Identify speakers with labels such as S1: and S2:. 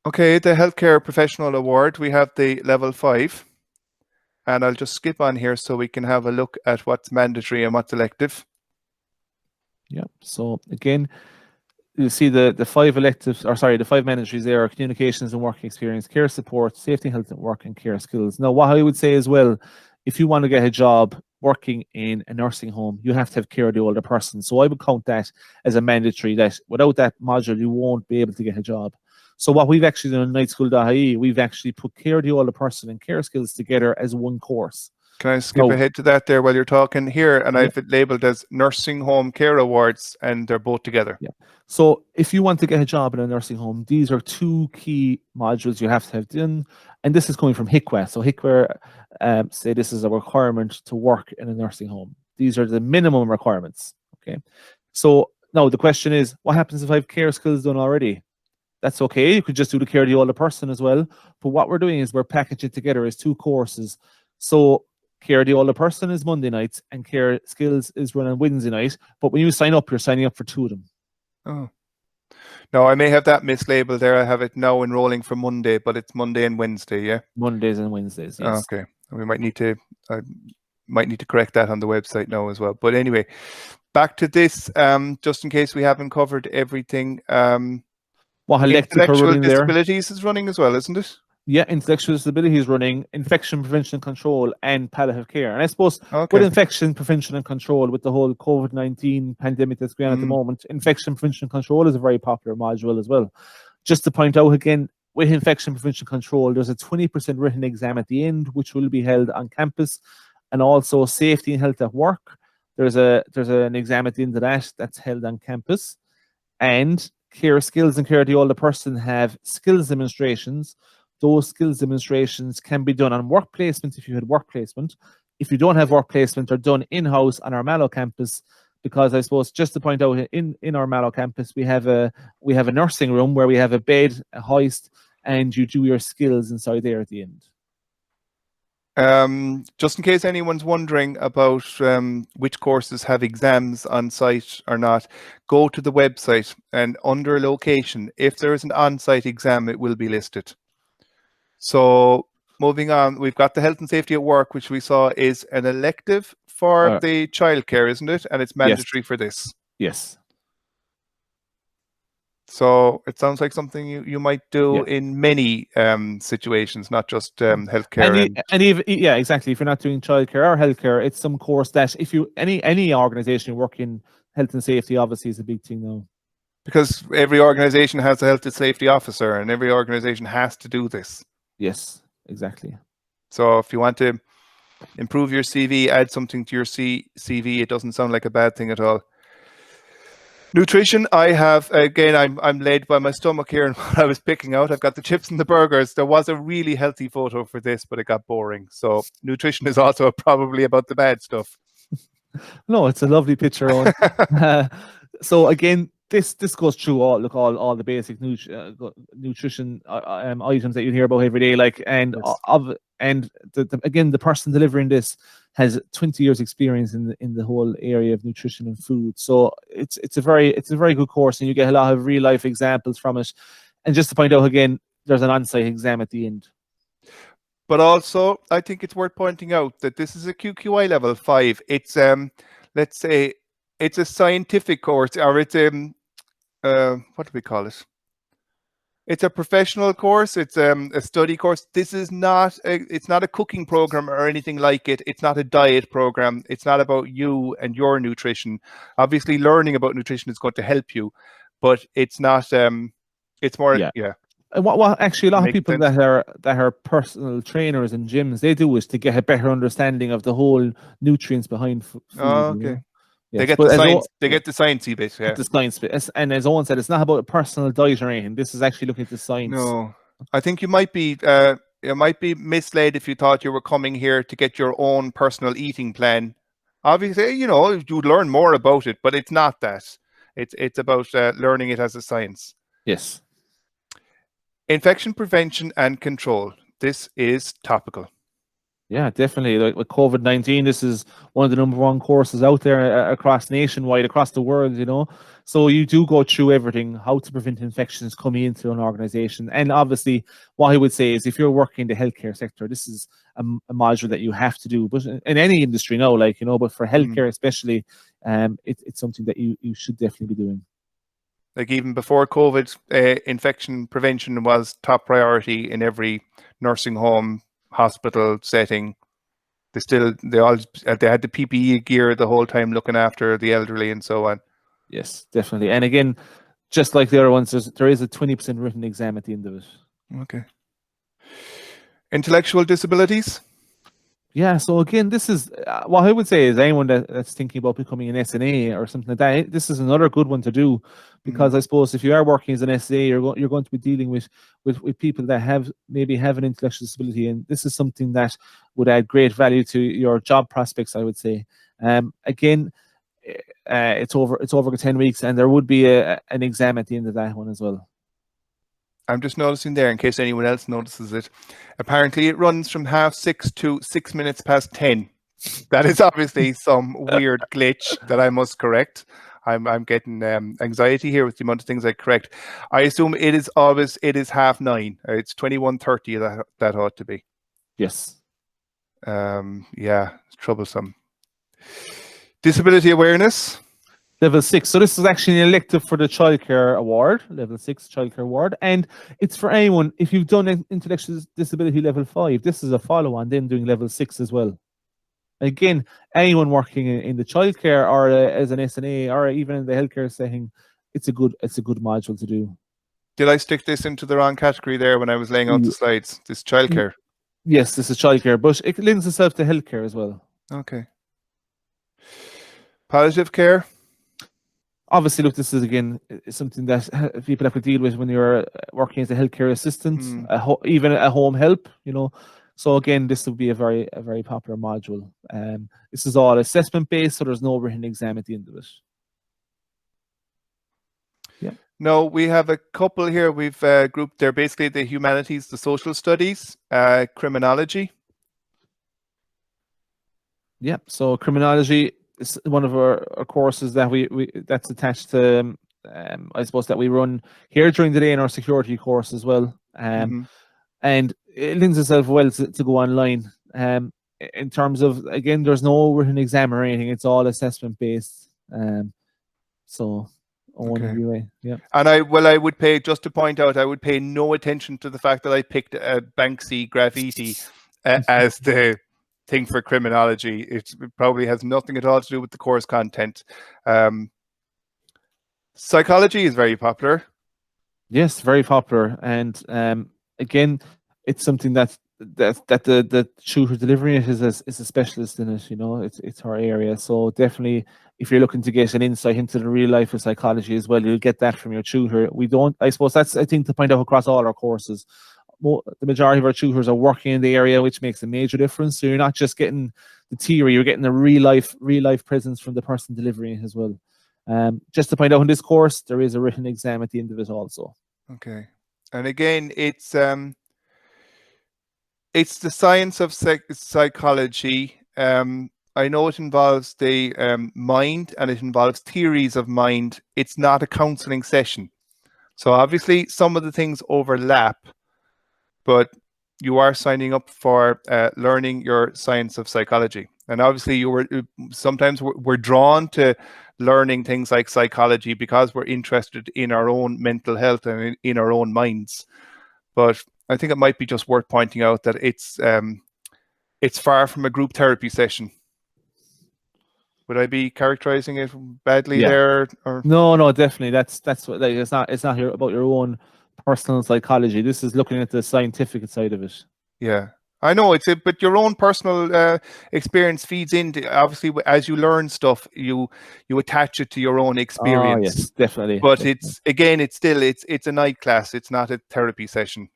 S1: Okay, the Healthcare Professional Award, we have the level 5. And I'll just skip on here so we can have a look at what's mandatory and what's elective.
S2: Yeah. So again, you see the 5 electives, or sorry, the 5 mandatories there are communications and work experience, care support, safety, health at work, and care skills. Now, what I would say as well, if you want to get a job working in a nursing home, you have to have care of the older person. So I would count that as a mandatory, that without that module, you won't be able to get a job. So what we've actually done in nightschool.ie, we've actually put care of the older person and care skills together as one course.
S1: Can I skip ahead to that there while you're talking here? And I've it labeled as Nursing Home Care Awards, and they're both together.
S2: Yeah. So if you want to get a job in a nursing home, these are 2 key modules you have to have done. And this is coming from HICWA. So HICWA say this is a requirement to work in a nursing home. These are the minimum requirements. Okay. So now the question is, what happens if I have care skills done already? That's okay. You could just do the care of the older person as well. But what we're doing is we're packaging it together as 2 courses. So care of the older person is Monday nights and care skills is run on Wednesday night. But when you sign up, you're signing up for 2 of them.
S1: Oh. No, I may have that mislabeled there. I have it now enrolling for Monday, but it's Monday and Wednesday, yeah?
S2: Mondays and Wednesdays, yes.
S1: Okay. We might need to correct that on the website now as well. But anyway, back to this, just in case we haven't covered everything. Intellectual disabilities is running as well, isn't it?
S2: Yeah, intellectual disability is running, infection prevention and control, and palliative care. And I suppose with infection prevention and control, with the whole COVID-19 pandemic that's going on at the moment, infection prevention and control is a very popular module as well. Just to point out again, with infection prevention control, there's a 20% written exam at the end, which will be held on campus, and also safety and health at work. There's an exam at the end of that that's held on campus, and care skills and care of the older person have skills demonstrations. Those skills demonstrations can be done on work placement if you had work placement. If you don't have work placement, they're done in-house on our Mallow campus, because I suppose just to point out, in our Mallow campus, we have a nursing room where we have a bed, a hoist, and you do your skills inside there at the end.
S1: Just in case anyone's wondering about which courses have exams on site or not, go to the website and under location, if there is an on-site exam, it will be listed. So moving on, we've got the health and safety at work, which we saw is an elective for the childcare, isn't it? And it's mandatory for this.
S2: Yes.
S1: So it sounds like something you might do in many situations, not just healthcare.
S2: And even, yeah, exactly. If you're not doing childcare or healthcare, it's some course that if you any organization you work in, health and safety obviously is a big thing now.
S1: Because every organization has a health and safety officer, and every organization has to do this.
S2: Yes, exactly.
S1: So if you want to improve your CV, add something to your CV, it doesn't sound like a bad thing at all. Nutrition, I have, again, I'm led by my stomach here and what I was picking out. I've got the chips and the burgers. There was a really healthy photo for this, but it got boring. So nutrition is also probably about the bad stuff.
S2: No, it's a lovely picture, Owen. So again, this goes through all the basic nutrition items that you hear about every day, like, and again, the person delivering this has 20 years experience in the whole area of nutrition and food. So it's a very good course, and you get a lot of real life examples from it. And just to point out again, there's an on-site exam at the end.
S1: But also, I think it's worth pointing out that this is a QQI Level 5. It's let's say it's a scientific course, or it's what do we call it? It's a professional course. It's a study course. This is not it's not a cooking program or anything like it. It's not a diet program. It's not about you and your nutrition. Obviously, learning about nutrition is going to help you, but it's not. It's more
S2: And what actually a lot of people that are personal trainers in gyms, they do is to get a better understanding of the whole nutrients behind food.
S1: Oh, okay. You know? Yes. They get the science. They get the sciencey bit. Yeah.
S2: The science bit, and as Owen said, it's not about a personal diet or anything. This is actually looking at the science.
S1: No, I think you might be misled if you thought you were coming here to get your own personal eating plan. Obviously, you know, you'd learn more about it, but it's not that. It's about learning it as a science.
S2: Yes.
S1: Infection prevention and control. This is topical.
S2: Yeah, definitely. Like with COVID-19, this is one of the #1 courses out there across nationwide, across the world, you know. So you do go through everything, how to prevent infections coming into an organization. And obviously, what I would say is if you're working in the healthcare sector, this is a module that you have to do. But in any industry now, like, you know, but for healthcare especially, it's something that you should definitely be doing.
S1: Like even before COVID, infection prevention was top priority in every nursing home, hospital setting. They had the PPE gear the whole time, looking after the elderly and so on.
S2: Yes, definitely. And again, just like the other ones, there is a 20% written exam at the end of it.
S1: Okay. Intellectual disabilities?
S2: Yeah, so again, this is what I would say is anyone that's thinking about becoming an SNA or something like that, this is another good one to do, because I suppose if you are working as an SNA, you're going to be dealing with people that maybe have an intellectual disability, and this is something that would add great value to your job prospects, I would say. Again, it's over 10 weeks, and there would be an exam at the end of that one as well.
S1: I'm just noticing there, in case anyone else notices it, apparently it runs from 6:30 to 10:06. That is obviously some weird glitch that I must correct. I'm getting anxiety here with the amount of things I correct. I assume it is 9:30. It's 21:30 that ought to be.
S2: Yes.
S1: Yeah, it's troublesome. Disability awareness.
S2: Level 6. So this is actually an elective for the childcare award, level 6 childcare award, and it's for anyone. If you've done an intellectual disability level 5, this is a follow-on, then doing level 6 as well. Again, anyone working in the childcare or as an SNA or even in the healthcare setting, it's a good module to do.
S1: Did I stick this into the wrong category there when I was laying out the slides? This childcare.
S2: Yes, this is childcare, but it lends itself to healthcare as well.
S1: Okay. Palliative care.
S2: Obviously, look, this is again something that people have to deal with when you're working as a healthcare assistant, even a home help, you know. So again, this would be a very popular module. This is all assessment based, so there's no written exam at the end of it. Yeah.
S1: No, we have a couple here. We've grouped there basically the humanities, the social studies, criminology.
S2: Yeah. So criminology is one of our courses that that's attached to, I suppose, that we run here during the day in our security course as well. And it lends itself well to go online. In terms of, again, there's no written exam or anything. It's all assessment based. So anyway, yeah.
S1: And I would pay, just to point out, I would pay no attention to the fact that I picked Banksy graffiti as the thing for criminology. It probably has nothing at all to do with the course content. Psychology is very popular.
S2: Yes, very popular. And again, it's something that the tutor delivering it is a specialist in it. You know, it's her area. So definitely, if you're looking to get an insight into the real life of psychology as well, you'll get that from your tutor. We don't, I suppose that's, I think, to point out across all our courses, the majority of our tutors are working in the area, which makes a major difference. So you're not just getting the theory, you're getting the real life presence from the person delivering it as well. Just to point out, in this course, there is a written exam at the end of it also.
S1: Okay. And again, it's the science of psychology. I know it involves the mind, and it involves theories of mind. It's not a counseling session. So obviously some of the things overlap, but you are signing up for learning your science of psychology. And obviously sometimes we're drawn to learning things like psychology because we're interested in our own mental health and in our own minds. But I think it might be just worth pointing out that it's far from a group therapy session. Would I be characterizing it badly there? Or?
S2: No, definitely. That's what, like, it's not about your own personal psychology. This is looking at the scientific side of it.
S1: Yeah, I know but your own personal experience feeds into, obviously, as you learn stuff, you attach it to your own experience.
S2: Oh, yes, definitely.
S1: But it's a night class. It's not a therapy session.